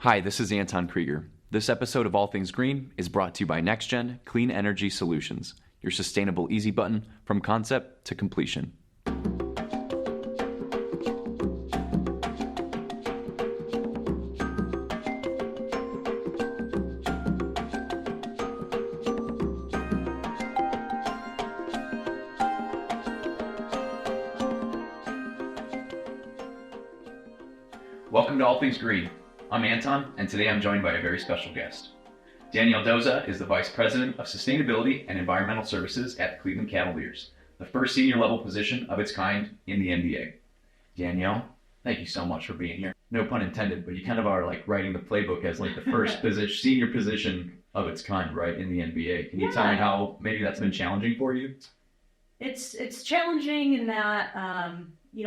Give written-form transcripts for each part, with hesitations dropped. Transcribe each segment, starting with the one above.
Hi, this is Anton Krieger. This episode of All Things Green is brought to you by NextGen Clean Energy Solutions, your sustainable easy button from concept to completion. Welcome to All Things Green. I'm Anton, and today I'm joined by a very special guest. Danielle Doza is the Vice President of Sustainability and Environmental Services at the Cleveland Cavaliers, the first senior level position of its kind in the NBA. Danielle, thank you so much for being here. No pun intended, but you kind of are like writing the playbook as like the first senior position of its kind, right, in the NBA. Can you tell me how maybe that's been challenging for you? It's challenging in that,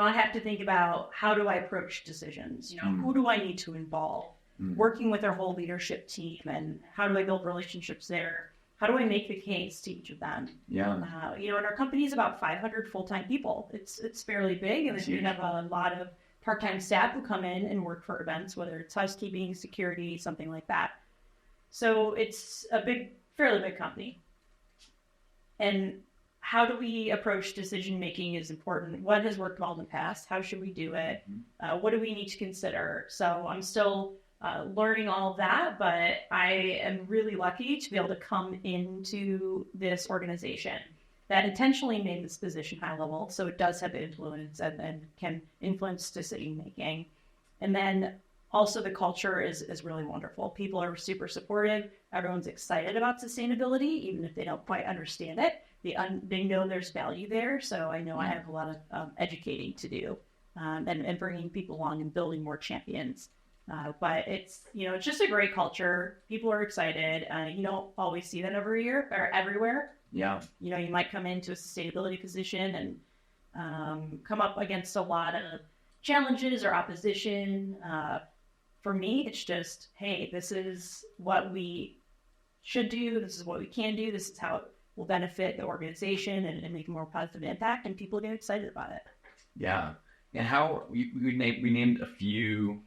I have to think about how do I approach decisions? Who do I need to involve? Working with our whole leadership team, and how do I build relationships there? How do I make the case to each of them? And our company is about 500 full-time people. It's fairly big, and we have a lot of part-time staff who come in and work for events, whether it's housekeeping, security, something like that. So it's a fairly big company. And how do we approach decision-making is important. What has worked well in the past? How should we do it? What do we need to consider? So I'm still learning all of that, but I am really lucky to be able to come into this organization that intentionally made this position high level, so it does have influence and can influence decision-making. And then also the culture is really wonderful. People are super supportive. Everyone's excited about sustainability, even if they don't quite understand it. They know there's value there, so I know I have a lot of educating to do and bringing people along and building more champions. But it's just a great culture. People are excited. You don't always see that everywhere. Yeah. You might come into a sustainability position and come up against a lot of challenges or opposition. For me, it's just, hey, this is what we should do. This is what we can do. This is how it will benefit the organization and make a more positive impact, and people get excited about it. Yeah. And how we named a few,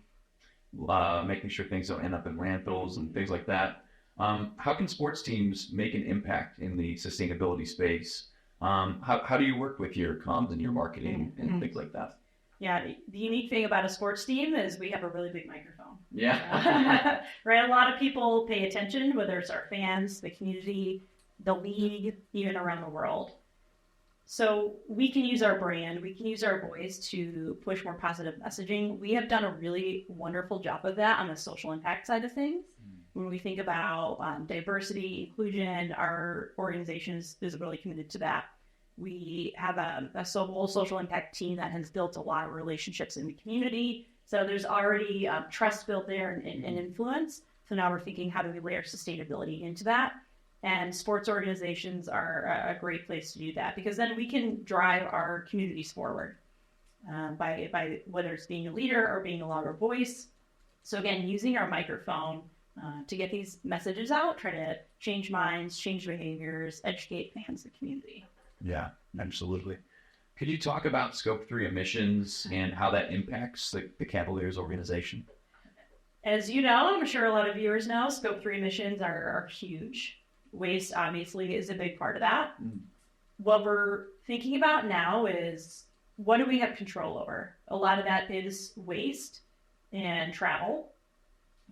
making sure things don't end up in landfills and things like that. How can sports teams make an impact in the sustainability space? How do you work with your comms and your marketing and things like that? Yeah, the unique thing about a sports team is we have a really big microphone. Yeah. Right? A lot of people pay attention, whether it's our fans, the community, the league, even around the world. So we can use our brand, we can use our voice to push more positive messaging. We have done a really wonderful job of that on the social impact side of things. When we think about diversity, inclusion, our organization is really committed to that. We have a whole social impact team that has built a lot of relationships in the community. So there's already trust built there and influence. So now we're thinking, how do we layer sustainability into that? And sports organizations are a great place to do that, because then we can drive our communities forward by whether it's being a leader or being a louder voice. So again, using our microphone to get these messages out, try to change minds, change behaviors, educate fans and the community. Yeah, absolutely. Could you talk about Scope 3 emissions and how that impacts the Cavaliers organization? As you know, I'm sure a lot of viewers know, Scope 3 emissions are huge. Waste, obviously, is a big part of that. What we're thinking about now is, what do we have control over? A lot of that is waste and travel.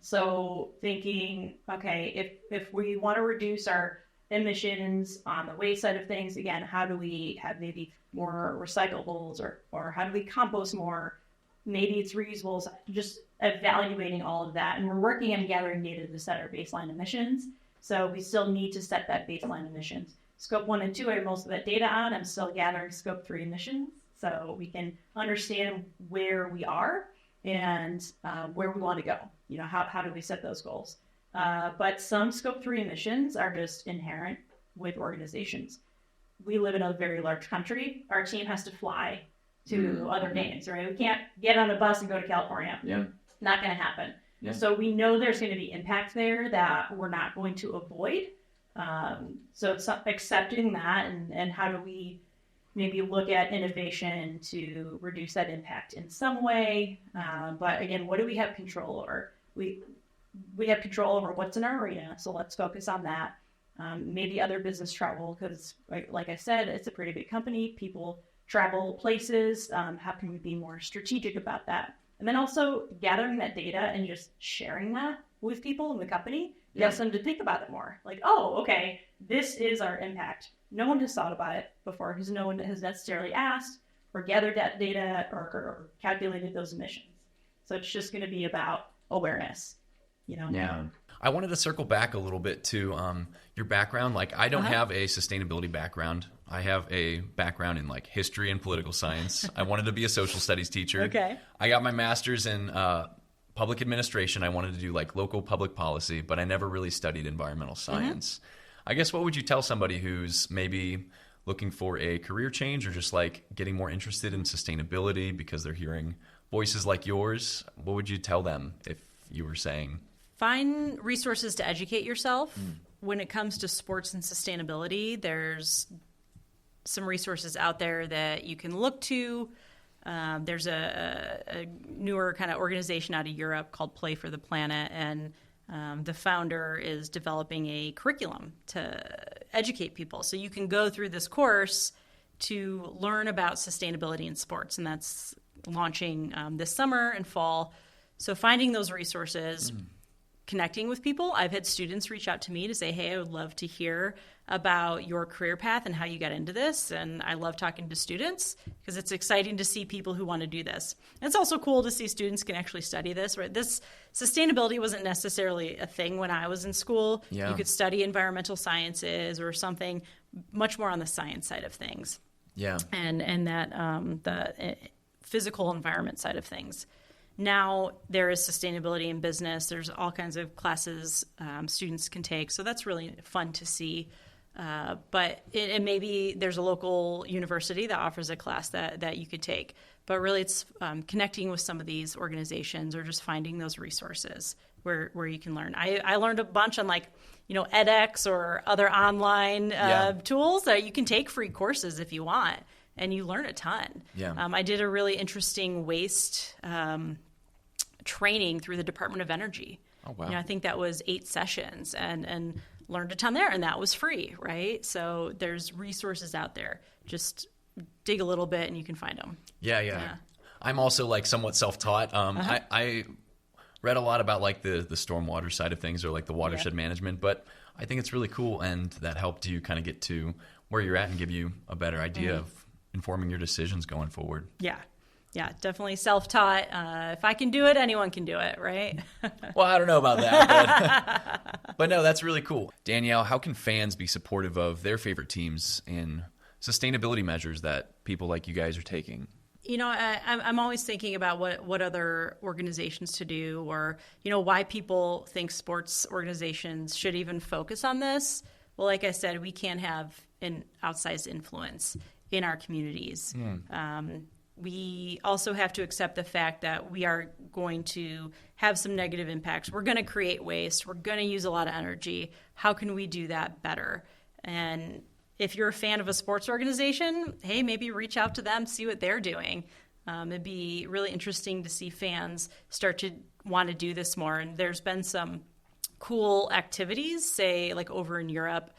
So thinking, okay, if we want to reduce our emissions on the waste side of things, again, how do we have maybe more recyclables, or how do we compost more? Maybe it's reusables, just evaluating all of that. And we're working on gathering data to set our baseline emissions. So we still need to set that baseline emissions. Scope 1 and 2, I have most of that data on. I'm still gathering Scope 3 emissions, so we can understand where we are and where we want to go. How do we set those goals? But some Scope 3 emissions are just inherent with organizations. We live in a very large country. Our team has to fly to other games, right? We can't get on a bus and go to California. Yeah. Not going to happen. Yeah. So we know there's going to be impact there that we're not going to avoid. So it's accepting that, and how do we maybe look at innovation to reduce that impact in some way. But again, what do we have control over? we have control over what's in our arena, so let's focus on that. Maybe other business travel, because like I said, it's a pretty big company. People travel places. How can we be more strategic about that? And then also gathering that data and just sharing that with people in the company gets them to think about it more. Like, oh, okay, this is our impact. No one has thought about it before because no one has necessarily asked or gathered that data or calculated those emissions. So it's just going to be about awareness, Yeah. I wanted to circle back a little bit to your background. Like, I don't have a sustainability background. I have a background in like history and political science. I wanted to be a social studies teacher. Okay. I got my master's in public administration. I wanted to do like local public policy, but I never really studied environmental science. I guess what would you tell somebody who's maybe looking for a career change or just like getting more interested in sustainability because they're hearing voices like yours? What would you tell them if you were saying? Find resources to educate yourself. When it comes to sports and sustainability, there's some resources out there that you can look to. There's a newer kind of organization out of Europe called Play for the Planet, and the founder is developing a curriculum to educate people. So you can go through this course to learn about sustainability in sports, and that's launching this summer and fall. So finding those resources, connecting with people. I've had students reach out to me to say, hey, I would love to hear about your career path and how you got into this. And I love talking to students because it's exciting to see people who want to do this. And it's also cool to see students can actually study this, right? This sustainability wasn't necessarily a thing when I was in school. Yeah. You could study environmental sciences or something much more on the science side of things. Yeah. And that the physical environment side of things. Now there is sustainability in business. There's all kinds of classes students can take. So that's really fun to see. But maybe there's a local university that offers a class that you could take. But really it's connecting with some of these organizations or just finding those resources where you can learn. I learned a bunch on edX or other online tools that you can take free courses if you want. And you learn a ton. Yeah. I did a really interesting waste training through the Department of Energy. Oh, wow. I think that was 8 sessions and learned a ton there, and that was free, right? So there's resources out there. Just dig a little bit and you can find them. Yeah. I'm also like somewhat self-taught. I read a lot about like the stormwater side of things or like the watershed management, but I think it's really cool, and that helped you kind of get to where you're at and give you a better idea of informing your decisions going forward. Yeah, definitely self-taught. If I can do it, anyone can do it, right? Well, I don't know about that, but no, that's really cool. Danielle, how can fans be supportive of their favorite teams in sustainability measures that people like you guys are taking? I'm always thinking about what other organizations to do, or, why people think sports organizations should even focus on this. Well, like I said, we can have an outsized influence in our communities. We also have to accept the fact that we are going to have some negative impacts. We're going to create waste. We're going to use a lot of energy. How can we do that better? And if you're a fan of a sports organization, hey, maybe reach out to them, see what they're doing. It'd be really interesting to see fans start to want to do this more. And there's been some cool activities, say like over in Europe.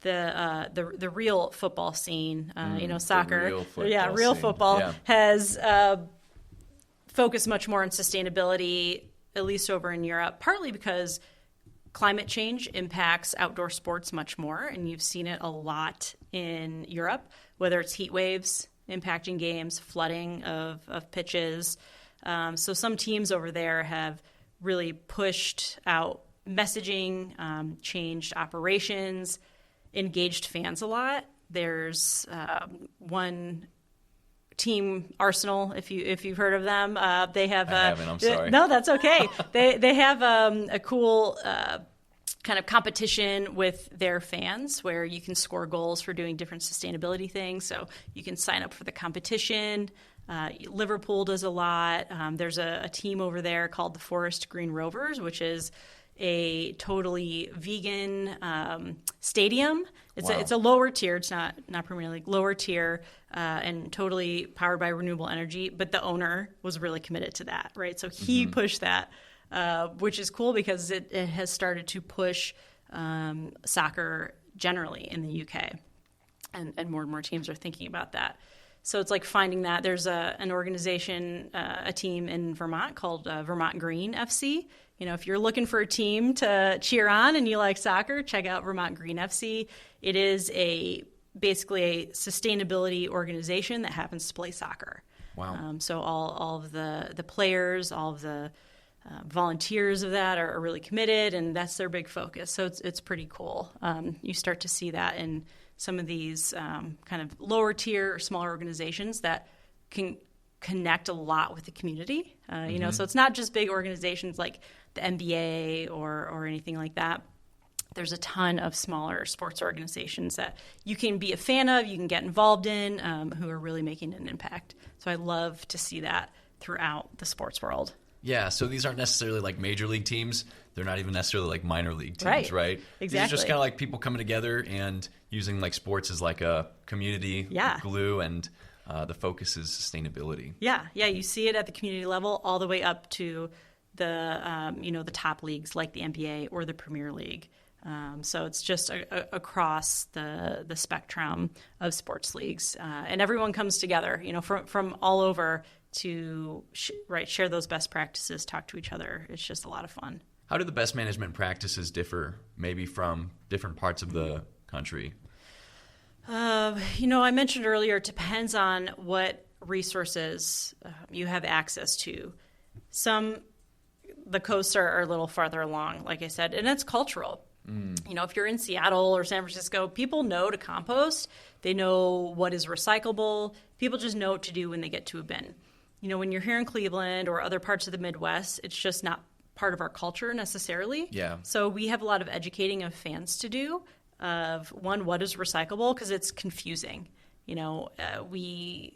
The real football scene, soccer, real football has focused much more on sustainability, at least over in Europe, partly because climate change impacts outdoor sports much more, and you've seen it a lot in Europe, whether it's heat waves impacting games, flooding of pitches. So some teams over there have really pushed out messaging, changed operations, engaged fans a lot. There's one team, Arsenal, if you've heard of them. They have. I haven't. I'm sorry. No, that's okay. they have a cool kind of competition with their fans where you can score goals for doing different sustainability things. So you can sign up for the competition. Liverpool does a lot. There's a team over there called the Forest Green Rovers, which is a totally vegan stadium. It's a lower tier. It's not Premier League, lower tier, and totally powered by renewable energy. But the owner was really committed to that, right? So he pushed that which is cool because it has started to push soccer generally in the UK. And more teams are thinking about that. So it's like finding that. There's an organization, a team in Vermont called Vermont Green FC. If you're looking for a team to cheer on and you like soccer, check out Vermont Green FC. It is basically a sustainability organization that happens to play soccer. Wow. So all of the players, all of the volunteers of that are really committed, and that's their big focus. So it's pretty cool. You start to see that in some of these kind of lower tier or smaller organizations that can connect a lot with the community. So it's not just big organizations like the NBA or anything like that. There's a ton of smaller sports organizations that you can be a fan of, you can get involved in, who are really making an impact. So I love to see that throughout the sports world. Yeah, so these aren't necessarily like major league teams. They're not even necessarily like minor league teams, right? Exactly. These are just kind of like people coming together and using like sports as like a community glue, and the focus is sustainability. Yeah, you see it at the community level all the way up to the the top leagues like the NBA or the Premier League. So it's just across the spectrum of sports leagues, and everyone comes together, from all over to share those best practices, talk to each other. It's just a lot of fun. How do the best management practices differ maybe from different parts of the country? I mentioned earlier, it depends on what resources you have access to. The coasts are a little farther along, like I said, and it's cultural. If you're in Seattle or San Francisco, people know to compost. They know what is recyclable. People just know what to do when they get to a bin. When you're here in Cleveland or other parts of the Midwest, it's just not part of our culture necessarily. Yeah. So we have a lot of educating of fans to do of, one, what is recyclable, because it's confusing. We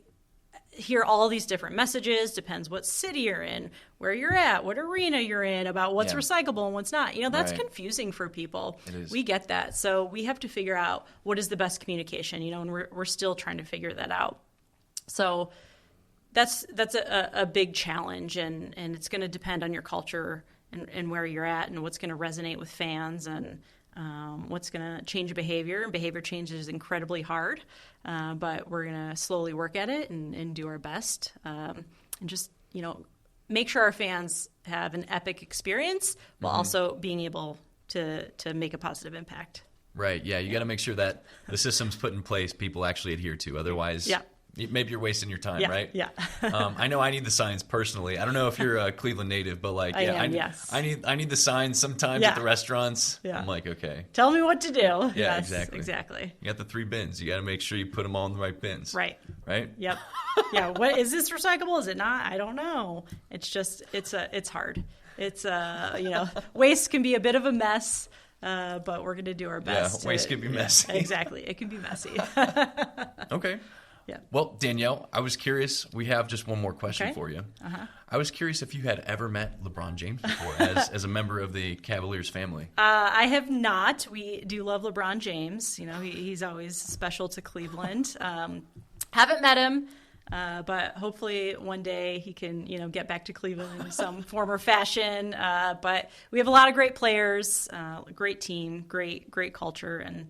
hear all these different messages, depends what city you're in, where you're at, what arena you're in, about what's recyclable and what's not. That's confusing for people. It is. We get that. So we have to figure out what is the best communication, and we're still trying to figure that out. So that's a big challenge, and it's going to depend on your culture and where you're at and what's going to resonate with fans and what's going to change behavior. And behavior change is incredibly hard, but we're going to slowly work at it and do our best, and just, make sure our fans have an epic experience while also being able to make a positive impact. Right, yeah, you got to make sure that the systems put in place people actually adhere to. Otherwise, maybe you're wasting your time, right? Yeah. I know I need the signs personally. I don't know if you're a Cleveland native, but like, I need the signs sometimes at the restaurants. Yeah. I'm like, okay. Tell me what to do. Yeah, yes, exactly. You got the 3 bins. You got to make sure you put them all in the right bins. Right. Right? Yep. Yeah. What is this recyclable? Is it not? I don't know. It's just it's hard. It's waste can be a bit of a mess. But we're going to do our best. Yeah, waste can be messy. Exactly. It can be messy. Okay. Yeah. Well, Danielle, I was curious. We have just one more question for you. Uh-huh. I was curious if you had ever met LeBron James before as a member of the Cavaliers family. I have not. We do love LeBron James. He's always special to Cleveland. Haven't met him, but hopefully one day he can, get back to Cleveland in some form or fashion. But we have a lot of great players, great team, great culture, and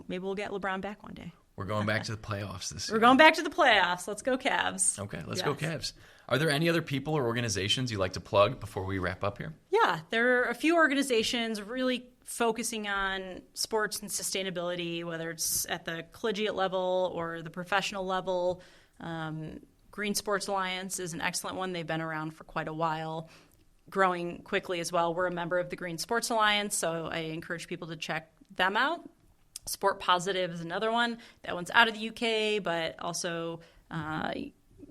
maybe we'll get LeBron back one day. We're going back to the playoffs this year. We're going back to the playoffs. Let's go Cavs. Okay, let's go Cavs. Are there any other people or organizations you'd like to plug before we wrap up here? Yeah, there are a few organizations really focusing on sports and sustainability, whether it's at the collegiate level or the professional level. Green Sports Alliance is an excellent one. They've been around for quite a while, growing quickly as well. We're a member of the Green Sports Alliance, so I encourage people to check them out. Sport Positive is another one. That one's out of the UK, but also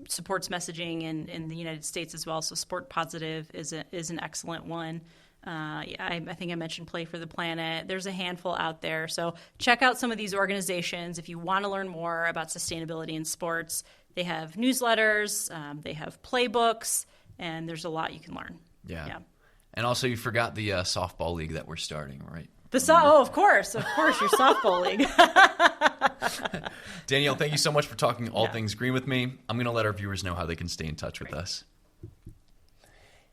supports messaging in the United States as well. So Sport Positive is an excellent one. I think I mentioned Play for the Planet. There's a handful out there. So check out some of these organizations if you want to learn more about sustainability in sports. They have newsletters, they have playbooks, and there's a lot you can learn. Yeah. And also you forgot the softball league that we're starting, right? Of course, your softball league. Danielle, thank you so much for talking all things green with me. I'm going to let our viewers know how they can stay in touch with us.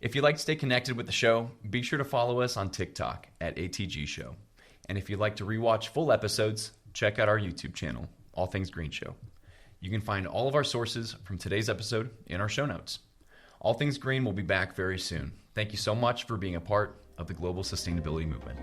If you'd like to stay connected with the show, be sure to follow us on TikTok at ATG Show. And if you'd like to rewatch full episodes, check out our YouTube channel, All Things Green Show. You can find all of our sources from today's episode in our show notes. All Things Green will be back very soon. Thank you so much for being a part of the global sustainability movement.